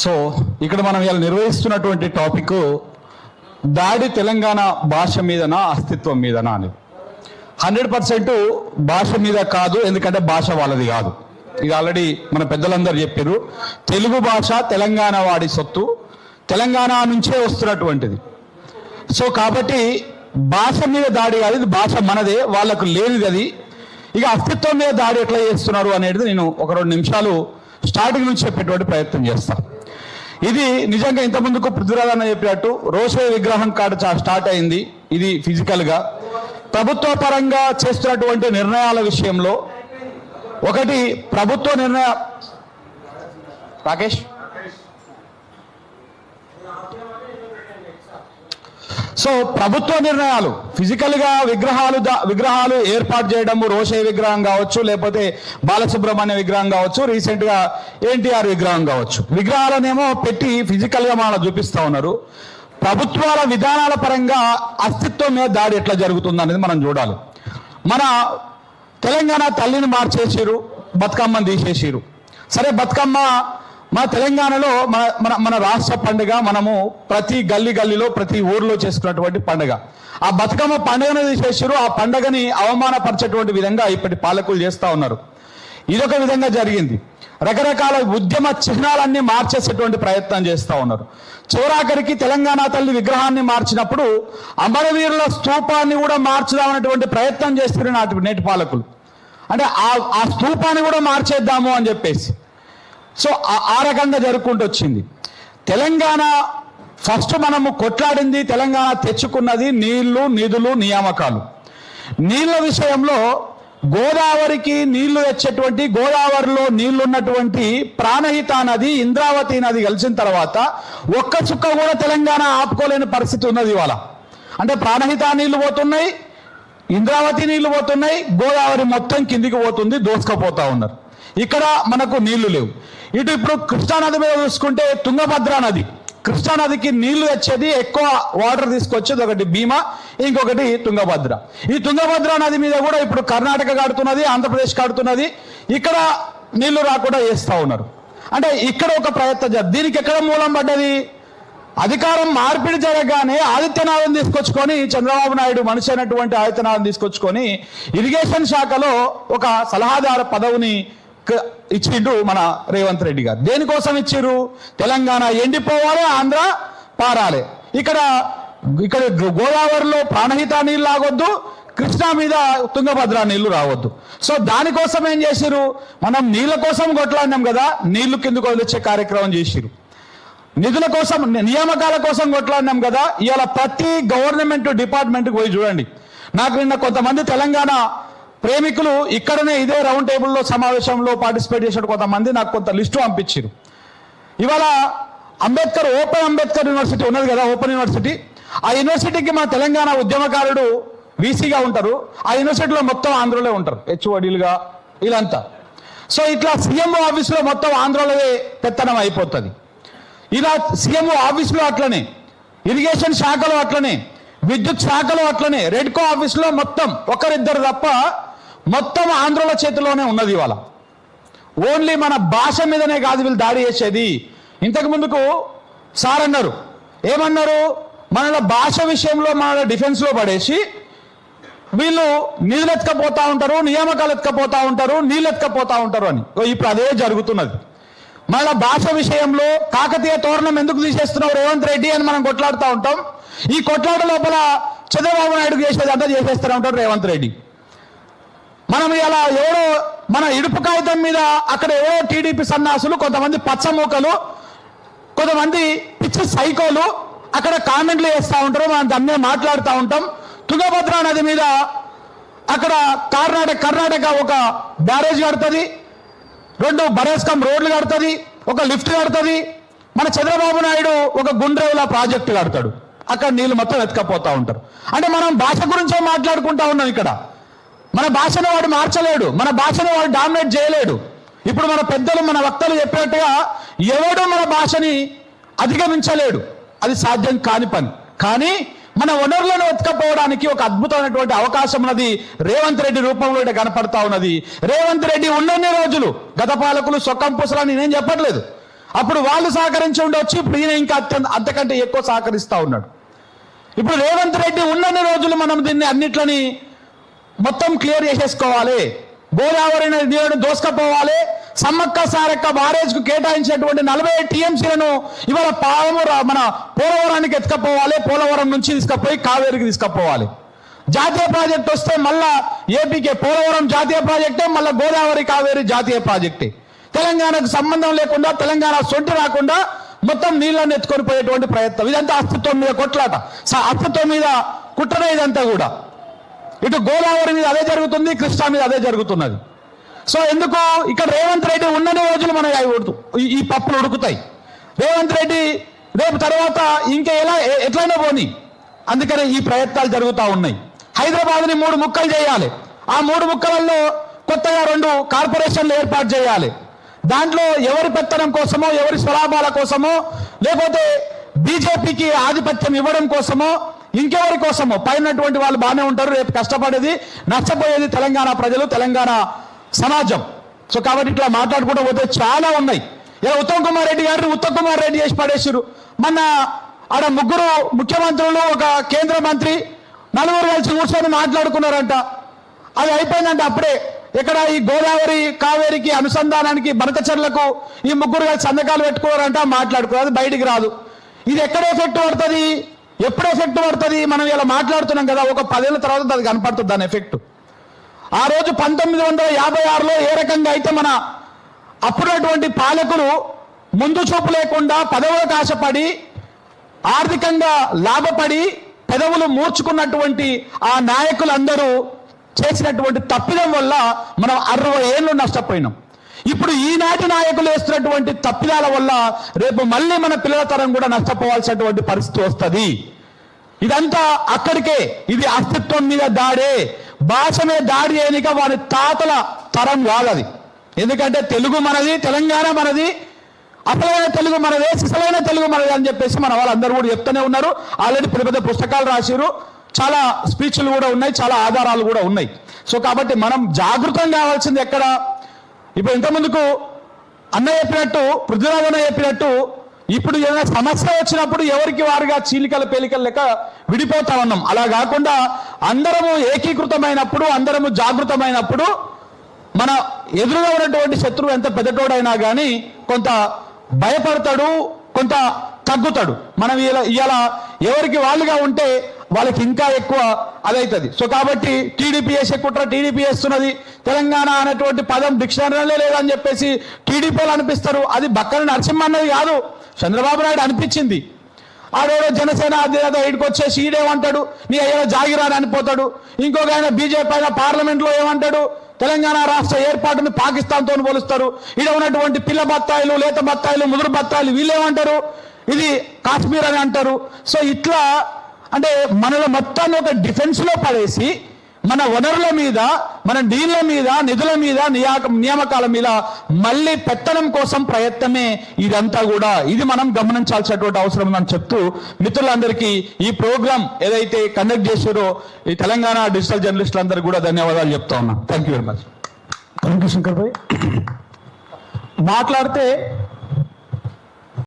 So ఇక్కడ మనం ఇలా నిర్వహిస్తున్నటువంటి టాపిక్ దాడి తెలంగాణ భాష మీదనా అస్తిత్వం మీదనా అని 100% భాష మీద కాదు, ఎందుకంటే భాష వాళ్ళది కాదు. ఇది ఆల్రెడీ మన పెద్దలందరూ చెప్పారు. తెలుగు భాష తెలంగాణ వాడి సొత్తు, తెలంగాణ నుంచే వస్తున్నటువంటిది. సో కాబట్టి భాష మీద దాడి కాదు, ఇది భాష మనదే, వాళ్ళకు లేనిది అది. ఇక అస్తిత్వం మీద దాడి ఎట్లా చేస్తున్నారు అనేది నేను ఒక 2 నిమిషాలు స్టార్టింగ్ నుంచి చెప్పేటువంటి ప్రయత్నం చేస్తాను. ఇది నిజంగా ఇంతకుముందుకు పృథ్వీరాజ్ అన్న చెప్పినట్టు రోషే విగ్రహం కాడ స్టార్ట్ అయింది. ఇది ఫిజికల్గా ప్రభుత్వ పరంగా చేస్తున్నటువంటి నిర్ణయాల విషయంలో ఒకటి ప్రభుత్వ నిర్ణయ రాకేష్ సో ప్రభుత్వ నిర్ణయాలు ఫిజికల్గా విగ్రహాలు ఏర్పాటు చేయడము, రోషే విగ్రహం కావచ్చు, లేకపోతే బాలసుబ్రహ్మణ్య విగ్రహం కావచ్చు, రీసెంట్గా ఎన్టీఆర్ విగ్రహం కావచ్చు, విగ్రహాలనేమో పెట్టి ఫిజికల్గా మనం చూపిస్తూ ఉన్నారు. ప్రభుత్వాల విధానాల పరంగా అస్తిత్వం మీద దాడి ఎట్లా జరుగుతుంది అనేది మనం చూడాలి. మన తెలంగాణ తల్లిని మార్చేసిరు, బతుకమ్మని తీసేసిరు. సరే, బతుకమ్మ మన తెలంగాణలో మన రాష్ట్ర పండుగ, మనము ప్రతి గల్లీలో ప్రతి ఊర్లో చేసుకున్నటువంటి పండుగ. ఆ బతుకమ్మ పండుగను తీసేసారు. ఆ పండుగని అవమానపరిచేటువంటి విధంగా ఇప్పటి పాలకులు చేస్తూ ఉన్నారు. ఇదొక విధంగా జరిగింది. రకరకాల ఉద్యమ చిహ్నాలన్నీ మార్చేసేటువంటి ప్రయత్నం చేస్తూ ఉన్నారు. చివరాఖరికి తెలంగాణ తల్లి విగ్రహాన్ని మార్చినప్పుడు అమరవీరుల స్తూపాన్ని కూడా మార్చుదామనేటువంటి ప్రయత్నం చేస్తున్నారు నేటి పాలకులు. అంటే ఆ స్తూపాన్ని కూడా మార్చేద్దాము అని చెప్పేసి. సో ఆ రకంగా జరుపుకుంటూ వచ్చింది. తెలంగాణ ఫస్ట్ మనము కొట్లాడింది, తెలంగాణ తెచ్చుకున్నది నీళ్లు, నిధులు, నియామకాలు. నీళ్ల విషయంలో గోదావరికి నీళ్లు తెచ్చేటువంటి, గోదావరిలో నీళ్లున్నటువంటి ప్రాణహిత నది, ఇంద్రావతి నది కలిసిన తర్వాత ఒక్క చుక్క కూడా తెలంగాణ ఆపుకోలేని పరిస్థితి ఉన్నది ఇవాళ. అంటే ప్రాణహిత నీళ్లు పోతున్నాయి, ఇంద్రావతి నీళ్లు పోతున్నాయి, గోదావరి మొత్తం కిందికి పోతుంది, దోసుకపోతా ఉన్నారు. ఇక్కడ మనకు నీళ్లు లేవు. ఇటు ఇప్పుడు కృష్ణానది మీద చూసుకుంటే తుంగభద్ర నది, కృష్ణానదికి నీళ్లు వచ్చేది, ఎక్కువ వాటర్ తీసుకొచ్చేది ఒకటి భీమా, ఇంకొకటి తుంగభద్ర. ఈ తుంగభద్ర నది మీద కూడా ఇప్పుడు కర్ణాటక కడుతున్నది, ఆంధ్రప్రదేశ్ కడుతున్నది. ఇక్కడ నీళ్లు రాకుండా చేస్తూ ఉన్నారు. అంటే ఇక్కడ ఒక ప్రయత్నం. దీనికి ఎక్కడ మూలం పడ్డది? అధికారం మార్పిడి జరగగానే ఆదిత్యనాథ్ని తీసుకొచ్చుకొని, చంద్రబాబు నాయుడు మనిషి అయినటువంటి ఆదిత్యనాథ్ని తీసుకొచ్చుకొని ఇరిగేషన్ శాఖలో ఒక సలహాదారు పదవిని ఇచ్చిండు మన రేవంత్ రెడ్డి గారు. దేనికోసం ఇచ్చిర్రు? తెలంగాణ ఎండిపోవాలి, ఆంధ్ర పారాలి. ఇక్కడ గోదావరిలో ప్రాణహిత నీళ్ళు రావద్దు, కృష్ణా మీద తుంగభద్ర నీళ్లు రావద్దు. సో దానికోసం ఏం చేసిరు? మనం నీళ్ళ కోసం కొట్లాడినాం కదా, నీళ్లు కిందకు వదిలిచ్చే కార్యక్రమం చేసిరు. నిధుల కోసం, నియామకాల కోసం కొట్లాడినాం కదా. ఇవాళ ప్రతి గవర్నమెంట్ డిపార్ట్మెంట్కి పోయి చూడండి. నాకు నిన్న కొంతమంది తెలంగాణ ప్రేమికులు ఇక్కడనే ఇదే రౌండ్ టేబుల్లో సమావేశంలో పార్టిసిపేట్ చేసిన కొంతమంది నాకు కొంత లిస్టు పంపించారు. ఇవాళ ఓపెన్ అంబేద్కర్ యూనివర్సిటీ ఉన్నది కదా, ఓపెన్ యూనివర్సిటీ. ఆ యూనివర్సిటీకి మన తెలంగాణ ఉద్యమకారుడు వీసీగా ఉంటారు. ఆ యూనివర్సిటీలో మొత్తం ఆంధ్రలో ఉంటారు, హెచ్ఓడీలుగా వీళ్ళంతా. సో ఇట్లా సీఎంఓ ఆఫీసులో మొత్తం ఆంధ్రలోనే పెత్తనం అయిపోతుంది. ఇలా సీఎంఓ ఆఫీసులో అట్లనే, ఇరిగేషన్ శాఖలో అట్లనే, విద్యుత్ శాఖలో అట్లనే, రెడ్కో ఆఫీసులో మొత్తం ఒకరిద్దరు తప్ప మొత్తం ఆంధ్రుల చేతిలోనే ఉన్నది. ఇవాళ ఓన్లీ మన భాష మీదనే కాదు వీళ్ళు దాడి చేసేది. ఇంతకు ముందుకు సార్ అన్నారు, ఏమన్నారు? మన భాష విషయంలో మన డిఫెన్స్లో పడేసి వీళ్ళు నిధులు ఎత్తుకపోతా ఉంటారు, నియామకాలు ఎత్తుకపోతా ఉంటారు, నీళ్ళు ఎత్తుకపోతా ఉంటారు అని. ఇప్పుడు అదే జరుగుతున్నది. మన భాష విషయంలో కాకతీయ తోరణం ఎందుకు తీసేస్తున్నావు రేవంత్ రెడ్డి అని మనం కొట్లాడుతూ ఉంటాం. ఈ కొట్లాట లోపల చంద్రబాబు నాయుడు చేసేది అంతా చేసేస్తూ ఉంటాడు రేవంత్ రెడ్డి. మనం ఇలా ఎవరో మన ఇడుపు కాగితం మీద అక్కడ ఎవరో టీడీపీ సన్నాసులు, కొంతమంది పచ్చమూకలు, కొంతమంది పిచ్చి సైకోలు అక్కడ కామెంట్లు చేస్తూ ఉంటారు, మనం దాన్నే మాట్లాడుతూ ఉంటాం. తుంగభద్ర నది మీద అక్కడ కర్ణాటక ఒక బ్యారేజ్ కడుతుంది, 2 బరేస్కం రోడ్లు కడుతుంది, ఒక లిఫ్ట్ కడుతుంది. మన చంద్రబాబు నాయుడు ఒక గుండ్రేవుల ప్రాజెక్టు కడతాడు, అక్కడ నీళ్ళు మొత్తం ఎత్తుకపోతా ఉంటారు. అంటే మనం భాష గురించే మాట్లాడుకుంటా ఉన్నాం. ఇక్కడ మన భాషను వాడు మార్చలేడు, మన భాషను వాడు డామినేట్ చేయలేడు. ఇప్పుడు మన పెద్దలు, మన వక్తలు చెప్పినట్టుగా ఎవడు మన భాషని అధిగమించలేడు, అది సాధ్యం కాని పని. కానీ మన వనరులను ఎత్తుకపోవడానికి ఒక అద్భుతమైనటువంటి అవకాశం ఉన్నది రేవంత్ రెడ్డి రూపంలో ఇక్కడ కనపడతా ఉన్నది. రేవంత్ రెడ్డి ఉన్నన్ని రోజులు, గత పాలకులు సొక్కం పూసలని నేను చెప్పట్లేదు, అప్పుడు వాళ్ళు సహకరించి ఉండొచ్చు, ఇప్పుడు ఈయన ఇంకా అంతకంటే ఎక్కువ సహకరిస్తూ ఉన్నాడు. ఇప్పుడు రేవంత్ రెడ్డి ఉన్నన్ని రోజులు మనం దీన్ని అన్నిట్లని మొత్తం క్లియర్ చేసేసుకోవాలి, గోదావరి నీళ్ళను దోసుకపోవాలి, సమ్మక్క సారక్క బారేజ్కు కేటాయించేటువంటి 47 టీఎంసీలను ఇవాళ మన పోలవరానికి ఎత్తుకపోవాలి, పోలవరం నుంచి తీసుకపోయి కావేరికి తీసుకపోవాలి. జాతీయ ప్రాజెక్ట్ వస్తే మళ్ళా ఏపీకే పోలవరం జాతీయ ప్రాజెక్టే, మళ్ళీ గోదావరి కావేరి జాతీయ ప్రాజెక్టే. తెలంగాణకు సంబంధం లేకుండా, తెలంగాణ సొంటి రాకుండా మొత్తం నీళ్ళని ఎత్తుకొని పోయేటువంటి ప్రయత్నం. ఇదంతా అస్తిత్వం మీద కొట్లాట, అస్తిత్వం మీద కుట్రనే ఇదంతా కూడా. ఇటు గోదావరి మీద అదే జరుగుతుంది, కృష్ణా మీద అదే జరుగుతున్నది. సో ఎందుకు ఇక్కడ రేవంత్ రెడ్డి ఉన్నన్ని రోజులు మన ఈ పప్పులు ఉడుకుతాయి. రేవంత్ రెడ్డి రేపు తర్వాత ఇంకా ఎట్లయినా పోని, అందుకనే ఈ ప్రయత్నాలు జరుగుతూ ఉన్నాయి. హైదరాబాద్ని 3 ముక్కలు చేయాలి, ఆ 3 ముక్కలలో కొత్తగా 2 కార్పొరేషన్లు ఏర్పాటు చేయాలి. దాంట్లో ఎవరి పెత్తనం కోసమో, ఎవరి స్వలాభాల కోసమో, లేకపోతే బీజేపీకి ఆధిపత్యం ఇవ్వడం కోసమో, ఇంకెవరి కోసమో పైనటువంటి వాళ్ళు బాగానే ఉంటారు. రేపు కష్టపడేది నష్టపోయేది తెలంగాణ ప్రజలు, తెలంగాణ సమాజం. సో కాబట్టి ఇట్లా మాట్లాడుకుంటూ పోతే చాలా ఉన్నాయి. ఇలా ఉత్తమ్ కుమార్ రెడ్డి గారిని ఉత్తమ్ కుమార్ రెడ్డి చేసి పడేసారు. మొన్న ఆడ 3 ముఖ్యమంత్రులు, ఒక కేంద్ర మంత్రి, 4 కలిసి కూర్చొని మాట్లాడుకున్నారంట. అది అయిపోయిందంట అప్పుడే. ఇక్కడ ఈ గోదావరి కావేరికి అనుసంధానానికి బనకచర్లకు ఈ 3 కలిసి సంతకాలు పెట్టుకోవారంట, మాట్లాడుకోరు. అది బయటికి రాదు. ఇది ఎక్కడ ఎఫెక్ట్ పడుతుంది, ఎప్పుడు ఎఫెక్ట్ పడుతుంది? మనం ఇలా మాట్లాడుతున్నాం కదా, ఒక 10 ఏళ్ళ తర్వాత అది కనపడుతుంది దాని ఎఫెక్ట్. ఆ రోజు 1956లో ఏ రకంగా అయితే మన అప్పుడున్నటువంటి పాలకులు ముందు చూపు లేకుండా పదవులకు ఆశపడి ఆర్థికంగా లాభపడి పెదవులు మూర్చుకున్నటువంటి ఆ నాయకులందరూ చేసినటువంటి తప్పిదం వల్ల మనం 60 ఏళ్ళు నష్టపోయినాం. ఇప్పుడు ఈనాటి నాయకులు వేస్తున్నటువంటి తప్పిదాల వల్ల రేపు మళ్ళీ మన పిల్లల తరం కూడా నష్టపోవాల్సినటువంటి పరిస్థితి వస్తుంది. ఇదంతా అక్కడికే. ఇది అస్తిత్వం మీద దాడే, భాష మీద దాడి చేయనిక వారి తాతల తరం కాదది. ఎందుకంటే తెలుగు మనది, తెలంగాణ మనది, అసలైన తెలుగు మనదే, సిసలైన తెలుగు మనది అని చెప్పేసి మన వాళ్ళందరూ కూడా చెప్తూనే ఉన్నారు. ఆల్రెడీ పెద్ద పుస్తకాలు రాసిరు, చాలా స్పీచ్లు కూడా ఉన్నాయి, చాలా ఆధారాలు కూడా ఉన్నాయి. సో కాబట్టి మనం జాగృతం కావాల్సింది ఎక్కడ? ఇప్పుడు ఇంతకుముందుకు అన్న చెప్పినట్టు, పృథ్వీరాజ్ అన్న చెప్పినట్టు, ఇప్పుడు ఏదైనా సమస్య వచ్చినప్పుడు ఎవరికి వారుగా చీలికల పేలికల లెక్క విడిపోతా ఉన్నాం. అలా కాకుండా అందరము ఏకీకృతమైనప్పుడు, అందరము జాగృతమైనప్పుడు మన ఎదురుగా ఉన్నటువంటి శత్రువు ఎంత పెద్దటోడైనా కానీ కొంత భయపడతాడు, కొంత తగ్గుతాడు. మనం ఇలా ఎవరికి వాళ్ళుగా ఉంటే వాళ్ళకి ఇంకా ఎక్కువ అదవుతుంది. సో కాబట్టి టీడీపీ వేసే కుట్ర టీడీపీ వేస్తున్నది. తెలంగాణ అనేటువంటి పదం డిక్షనరీలో లేదని చెప్పేసి టీడీపీలు అనిపిస్తారు. అది బక్కన నరసింహ అన్నది కాదు, చంద్రబాబు నాయుడు అనిపించింది. ఆడేదో జనసేన అధినేత ఈడికి వచ్చేసి ఈడేమంటాడు, నీ అయ్యో జాగిరాని అనిపోతాడు. ఇంకొక ఆయన బీజేపీ అయినా పార్లమెంట్లో ఏమంటాడు, తెలంగాణ రాష్ట్ర ఏర్పాటును పాకిస్తాన్తో పోలుస్తారు. ఈడ ఉన్నటువంటి పిల్ల బత్తాయిలు, లేత బత్తాయిలు, ముదురు బత్తాయిలు వీళ్ళేమంటారు, ఇది కాశ్మీర్ అని అంటారు. సో ఇట్లా అంటే మనలో మొత్తాన్ని ఒక డిఫెన్స్లో పడేసి మన వనరుల మీద, మన నీళ్ళ మీద, నిధుల మీద, నియామకాల మీద మళ్ళీ పెత్తనం కోసం ప్రయత్నమే ఇదంతా కూడా. ఇది మనం గమనించాల్సినటువంటి అవసరం ఉందని చెప్తూ మిత్రులందరికీ ఈ ప్రోగ్రాం ఏదైతే కండక్ట్ చేశారో ఈ తెలంగాణ డిజిటల్ జర్నలిస్టులందరికీ కూడా ధన్యవాదాలు చెప్తా ఉన్నా. Thank you very much. Thank you Shankar bhai. మాట్లాడితే